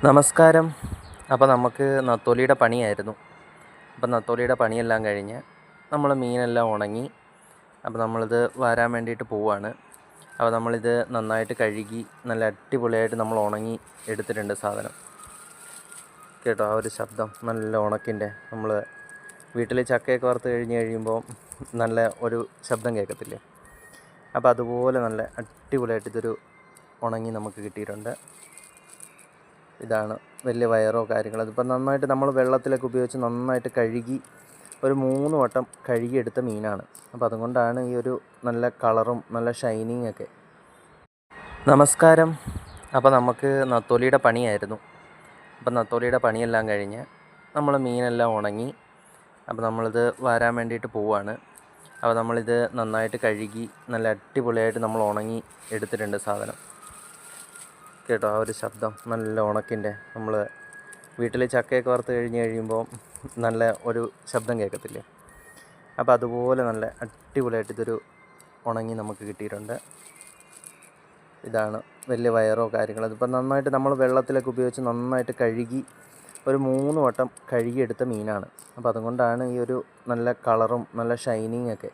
നമസ്കാരം. അപ്പോൾ നമുക്ക് നത്തോലിയുടെ പണിയായിരുന്നു. അപ്പോൾ നത്തോലിയുടെ പണിയെല്ലാം കഴിഞ്ഞ് നമ്മൾ മീനെല്ലാം ഉണങ്ങി. അപ്പോൾ നമ്മളിത് വരാൻ വേണ്ടിയിട്ട് പോവുകയാണ്. അപ്പോൾ നമ്മളിത് നന്നായിട്ട് കഴുകി നല്ല അടിപൊളിയായിട്ട് നമ്മൾ ഉണങ്ങി എടുത്തിട്ടുണ്ട് സാധനം. കേട്ടോ ആ ഒരു ശബ്ദം, നല്ല ഉണക്കിൻ്റെ. നമ്മൾ വീട്ടിൽ ചക്കയൊക്കെ വറുത്ത് കഴിയുമ്പോൾ നല്ല ഒരു ശബ്ദം കേൾക്കത്തില്ലേ? അപ്പോൾ അതുപോലെ നല്ല അടിപൊളിയായിട്ട് ഇതൊരു ഉണങ്ങി നമുക്ക് കിട്ടിയിട്ടുണ്ട്. ഇതാണ് വലിയ വയറോ കാര്യങ്ങളോ. അതിപ്പോൾ നന്നായിട്ട് നമ്മൾ വെള്ളത്തിലൊക്കെ ഉപയോഗിച്ച് നന്നായിട്ട് കഴുകി ഒരു 3 വട്ടം കഴുകിയെടുത്ത മീനാണ്. അപ്പോൾ അതുകൊണ്ടാണ് ഈ ഒരു നല്ല കളറും നല്ല ഷൈനിങ് ഒക്കെ. നമസ്കാരം. അപ്പോൾ നമുക്ക് നത്തോലിയുടെ പണിയായിരുന്നു. അപ്പോൾ നത്തോലിയുടെ പണിയെല്ലാം കഴിഞ്ഞ് നമ്മൾ മീനെല്ലാം ഉണങ്ങി. അപ്പോൾ നമ്മളിത് വരാൻ വേണ്ടിയിട്ട് പോവുകയാണ്. അപ്പോൾ നമ്മളിത് നന്നായിട്ട് കഴുകി നല്ല അടിപൊളിയായിട്ട് നമ്മൾ ഉണങ്ങി എടുത്തിട്ടുണ്ട് സാധനം. കേട്ടോ ആ ഒരു ശബ്ദം, നല്ല ഉണക്കിൻ്റെ. നമ്മൾ വീട്ടിൽ ചക്കയൊക്കെ വറുത്ത് കഴിയുമ്പോൾ നല്ല ഒരു ശബ്ദം കേൾക്കത്തില്ലേ? അപ്പോൾ അതുപോലെ നല്ല അടിപൊളിയായിട്ട് ഇതൊരു ഉണങ്ങി നമുക്ക് കിട്ടിയിട്ടുണ്ട്. ഇതാണ് വലിയ വയറോ കാര്യങ്ങളോ. അതിപ്പോൾ നന്നായിട്ട് നമ്മൾ വെള്ളത്തിലൊക്കെ ഉപയോഗിച്ച് നന്നായിട്ട് കഴുകി ഒരു 3 വട്ടം കഴുകിയെടുത്ത മീനാണ്. അപ്പോൾ അതുകൊണ്ടാണ് ഈ ഒരു നല്ല കളറും നല്ല ഷൈനിങ് ഒക്കെ.